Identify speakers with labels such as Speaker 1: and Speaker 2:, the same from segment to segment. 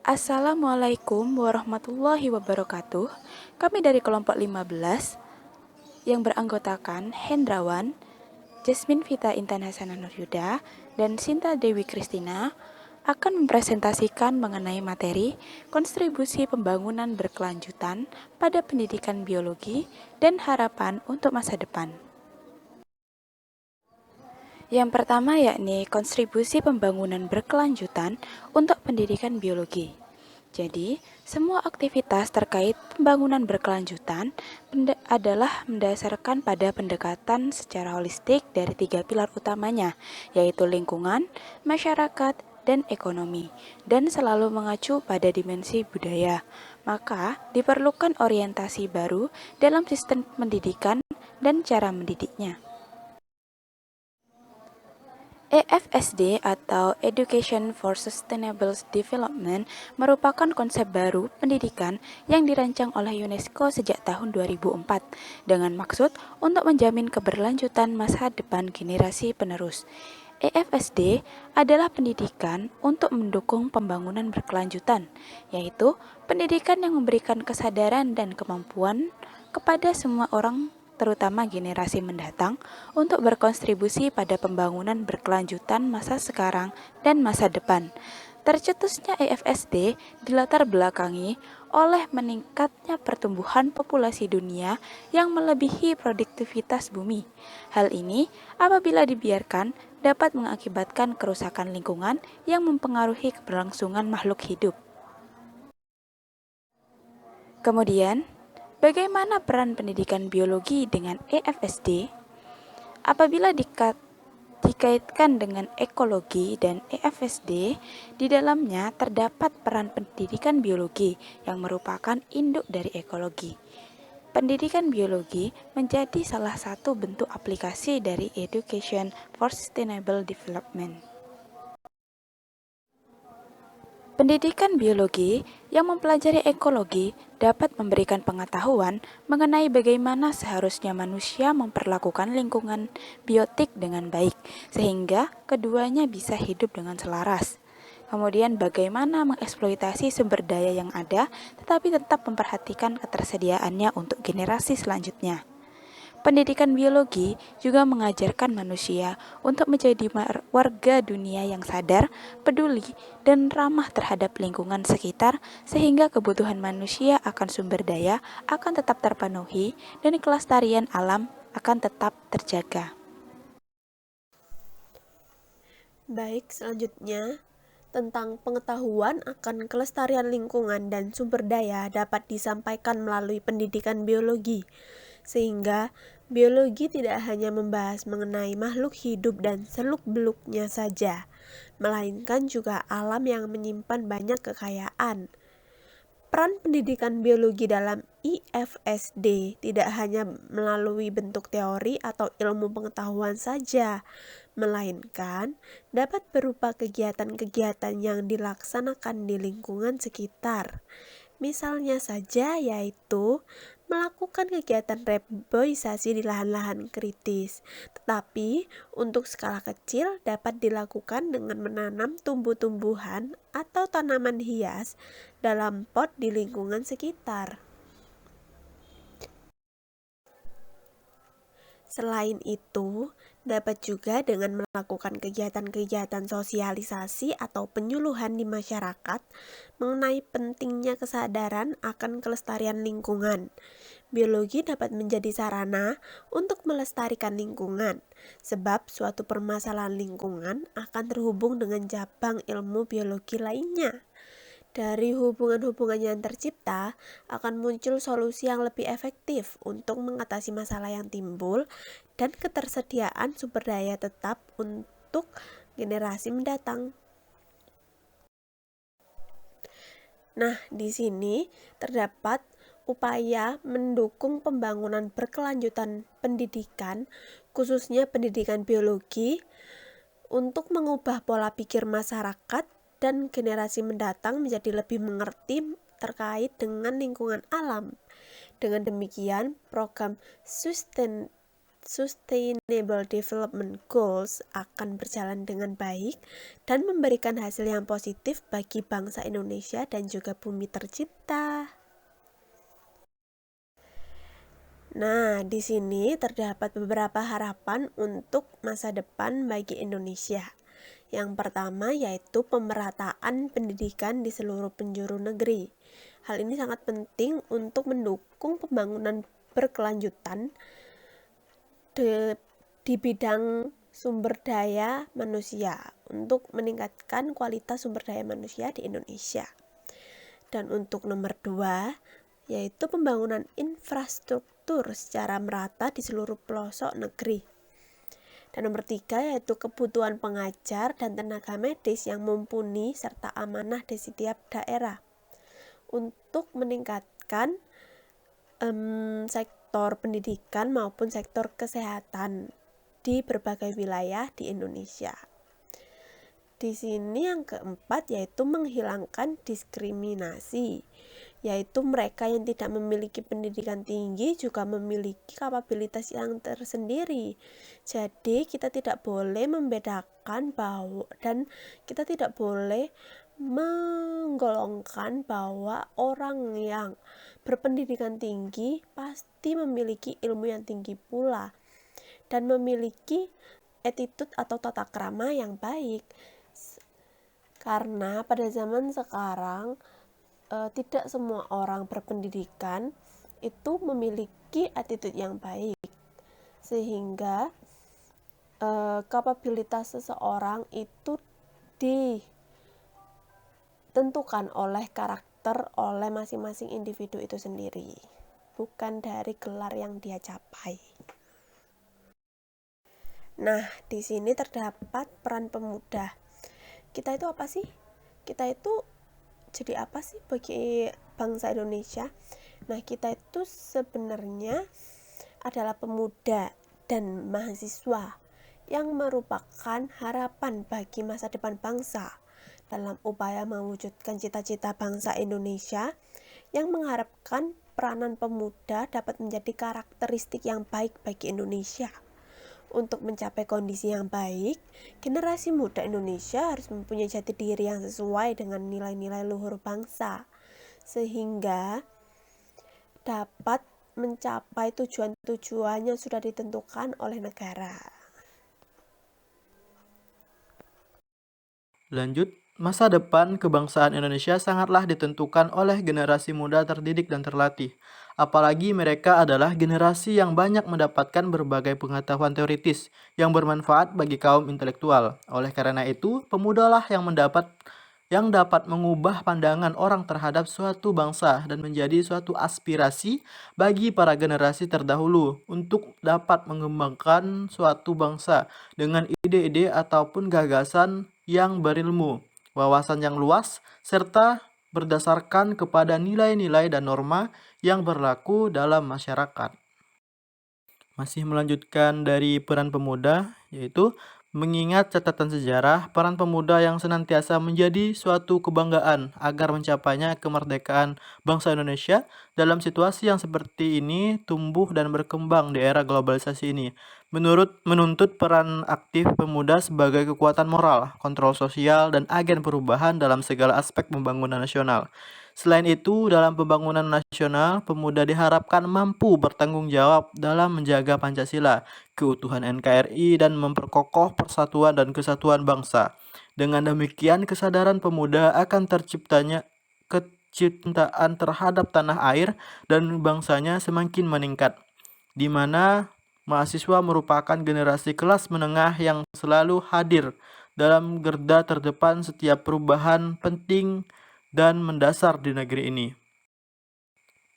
Speaker 1: Assalamualaikum warahmatullahi wabarakatuh. Kami dari kelompok 15 yang beranggotakan Hendrawan, Jasmine Vita Intanasana Nuryuda, dan Sinta Dewi Kristina akan mempresentasikan mengenai materi kontribusi pembangunan berkelanjutan pada pendidikan biologi dan harapan untuk masa depan. Yang pertama yakni kontribusi pembangunan berkelanjutan untuk pendidikan biologi. Jadi, semua aktivitas terkait pembangunan berkelanjutan adalah mendasarkan pada pendekatan secara holistik dari 3 pilar utamanya, yaitu lingkungan, masyarakat, dan ekonomi, dan selalu mengacu pada dimensi budaya. Maka, diperlukan orientasi baru dalam sistem pendidikan dan cara mendidiknya. EFSD atau Education for Sustainable Development merupakan konsep baru pendidikan yang dirancang oleh UNESCO sejak tahun 2004 dengan maksud untuk menjamin keberlanjutan masa depan generasi penerus. EFSD adalah pendidikan untuk mendukung pembangunan berkelanjutan, yaitu pendidikan yang memberikan kesadaran dan kemampuan kepada semua orang terutama generasi mendatang, untuk berkontribusi pada pembangunan berkelanjutan masa sekarang dan masa depan. Tercetusnya EFSD dilatar belakangi oleh meningkatnya pertumbuhan populasi dunia yang melebihi produktivitas bumi. Hal ini, apabila dibiarkan, dapat mengakibatkan kerusakan lingkungan yang mempengaruhi keberlangsungan makhluk hidup. Kemudian, bagaimana peran pendidikan biologi dengan EFSD? Apabila dikaitkan dengan ekologi dan EFSD, di dalamnya terdapat peran pendidikan biologi yang merupakan induk dari ekologi. Pendidikan biologi menjadi salah satu bentuk aplikasi dari Education for Sustainable Development. Pendidikan biologi yang mempelajari ekologi dapat memberikan pengetahuan mengenai bagaimana seharusnya manusia memperlakukan lingkungan biotik dengan baik, sehingga keduanya bisa hidup dengan selaras. Kemudian bagaimana mengeksploitasi sumber daya yang ada, tetapi tetap memperhatikan ketersediaannya untuk generasi selanjutnya. Pendidikan biologi juga mengajarkan manusia untuk menjadi warga dunia yang sadar, peduli, dan ramah terhadap lingkungan sekitar sehingga kebutuhan manusia akan sumber daya akan tetap terpenuhi dan kelestarian alam akan tetap terjaga.
Speaker 2: Baik, selanjutnya tentang pengetahuan akan kelestarian lingkungan dan sumber daya dapat disampaikan melalui pendidikan biologi, sehingga biologi tidak hanya membahas mengenai makhluk hidup dan seluk-beluknya saja, melainkan juga alam yang menyimpan banyak kekayaan. Peran pendidikan biologi dalam IFSD tidak hanya melalui bentuk teori atau ilmu pengetahuan saja, melainkan dapat berupa kegiatan-kegiatan yang dilaksanakan di lingkungan sekitar. Misalnya saja yaitu melakukan kegiatan reboisasi di lahan-lahan kritis, tetapi untuk skala kecil dapat dilakukan dengan menanam tumbuh-tumbuhan atau tanaman hias dalam pot di lingkungan sekitar. Selain itu, dapat juga dengan melakukan kegiatan-kegiatan sosialisasi atau penyuluhan di masyarakat mengenai pentingnya kesadaran akan kelestarian lingkungan. Biologi dapat menjadi sarana untuk melestarikan lingkungan, sebab suatu permasalahan lingkungan akan terhubung dengan cabang ilmu biologi lainnya. Dari hubungan-hubungan yang tercipta, akan muncul solusi yang lebih efektif untuk mengatasi masalah yang timbul dan ketersediaan sumber daya tetap untuk generasi mendatang. Nah, di sini terdapat upaya mendukung pembangunan berkelanjutan pendidikan, khususnya pendidikan biologi, untuk mengubah pola pikir masyarakat dan generasi mendatang menjadi lebih mengerti terkait dengan lingkungan alam. Dengan demikian, program Sustainable Development Goals akan berjalan dengan baik dan memberikan hasil yang positif bagi bangsa Indonesia dan juga bumi tercipta. Nah, di sini terdapat beberapa harapan untuk masa depan bagi Indonesia. Yang pertama yaitu pemerataan pendidikan di seluruh penjuru negeri. Hal ini sangat penting untuk mendukung pembangunan berkelanjutan di bidang sumber daya manusia untuk meningkatkan kualitas sumber daya manusia di Indonesia. Dan untuk nomor 2 yaitu pembangunan infrastruktur secara merata di seluruh pelosok negeri. Dan nomor 3 yaitu kebutuhan pengajar dan tenaga medis yang mumpuni serta amanah di setiap daerah untuk meningkatkan sektor pendidikan maupun sektor kesehatan di berbagai wilayah di Indonesia. Di sini yang keempat yaitu menghilangkan diskriminasi, yaitu mereka yang tidak memiliki pendidikan tinggi juga memiliki kapabilitas yang tersendiri. Jadi kita tidak boleh membedakan dan kita tidak boleh menggolongkan bahwa orang yang berpendidikan tinggi pasti memiliki ilmu yang tinggi pula dan memiliki attitude atau tata krama yang baik. Karena pada zaman sekarang tidak semua orang berpendidikan itu memiliki attitude yang baik, sehingga kapabilitas seseorang itu ditentukan oleh karakter oleh masing-masing individu itu sendiri, bukan dari gelar yang dia capai. Nah, di sini terdapat peran pemuda. Kita itu apa sih? Kita itu jadi apa sih bagi bangsa Indonesia? Nah, kita itu sebenarnya adalah pemuda dan mahasiswa yang merupakan harapan bagi masa depan bangsa dalam upaya mewujudkan cita-cita bangsa Indonesia yang mengharapkan peranan pemuda dapat menjadi karakteristik yang baik bagi Indonesia. Untuk mencapai kondisi yang baik, generasi muda Indonesia harus mempunyai jati diri yang sesuai dengan nilai-nilai luhur bangsa, sehingga dapat mencapai tujuan-tujuan yang sudah ditentukan oleh negara.
Speaker 3: Lanjut, masa depan kebangsaan Indonesia sangatlah ditentukan oleh generasi muda terdidik dan terlatih. Apalagi mereka adalah generasi yang banyak mendapatkan berbagai pengetahuan teoritis yang bermanfaat bagi kaum intelektual. Oleh karena itu, pemudalah yang dapat mengubah pandangan orang terhadap suatu bangsa dan menjadi suatu aspirasi bagi para generasi terdahulu untuk dapat mengembangkan suatu bangsa dengan ide-ide ataupun gagasan yang berilmu, wawasan yang luas, serta berdasarkan kepada nilai-nilai dan norma yang berlaku dalam masyarakat. Masih melanjutkan dari peran pemuda, yaitu mengingat catatan sejarah, peran pemuda yang senantiasa menjadi suatu kebanggaan agar mencapainya kemerdekaan bangsa Indonesia dalam situasi yang seperti ini tumbuh dan berkembang di era globalisasi ini. Menuntut peran aktif pemuda sebagai kekuatan moral, kontrol sosial, dan agen perubahan dalam segala aspek pembangunan nasional. Selain itu, dalam pembangunan nasional, pemuda diharapkan mampu bertanggung jawab dalam menjaga Pancasila, keutuhan NKRI, dan memperkokoh persatuan dan kesatuan bangsa. Dengan demikian, kesadaran pemuda akan terciptanya kecintaan terhadap tanah air dan bangsanya semakin meningkat, di mana mahasiswa merupakan generasi kelas menengah yang selalu hadir dalam garda terdepan setiap perubahan penting dan mendasar di negeri ini.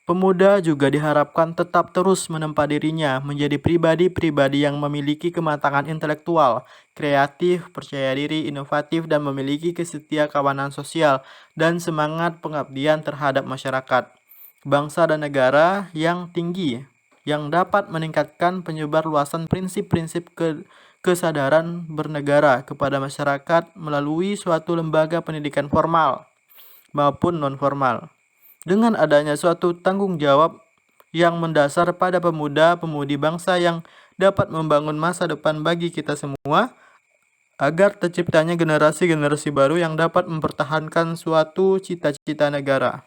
Speaker 3: Pemuda juga diharapkan tetap terus menempa dirinya menjadi pribadi-pribadi yang memiliki kematangan intelektual, kreatif, percaya diri, inovatif, dan memiliki kesetiakawanan sosial dan semangat pengabdian terhadap masyarakat, bangsa, dan negara yang tinggi, yang dapat meningkatkan penyebar luasan prinsip-prinsip kesadaran bernegara kepada masyarakat melalui suatu lembaga pendidikan formal maupun non-formal. Dengan adanya suatu tanggung jawab yang mendasar pada pemuda-pemudi bangsa yang dapat membangun masa depan bagi kita semua, agar terciptanya generasi-generasi baru yang dapat mempertahankan suatu cita-cita negara.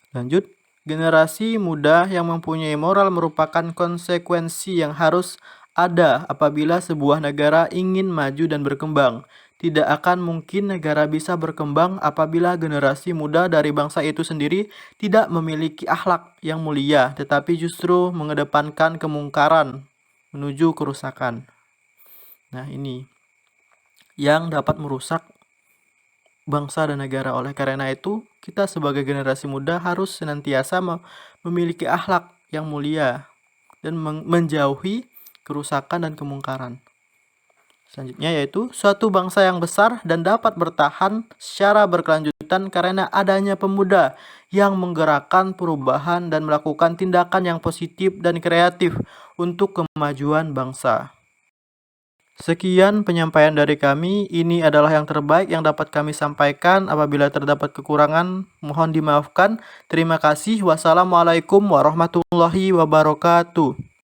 Speaker 3: Lanjut, generasi muda yang mempunyai moral merupakan konsekuensi yang harus ada apabila sebuah negara ingin maju dan berkembang. Tidak akan mungkin negara bisa berkembang apabila generasi muda dari bangsa itu sendiri tidak memiliki akhlak yang mulia, tetapi justru mengedepankan kemungkaran menuju kerusakan. Nah, ini yang dapat merusak bangsa dan negara. Oleh karena itu, kita sebagai generasi muda harus senantiasa memiliki akhlak yang mulia dan menjauhi kerusakan dan kemungkaran. Selanjutnya yaitu suatu bangsa yang besar dan dapat bertahan secara berkelanjutan karena adanya pemuda yang menggerakkan perubahan dan melakukan tindakan yang positif dan kreatif untuk kemajuan bangsa. Sekian penyampaian dari kami. Ini adalah yang terbaik yang dapat kami sampaikan. Apabila terdapat kekurangan, mohon dimaafkan. Terima kasih. Wassalamualaikum warahmatullahi wabarakatuh.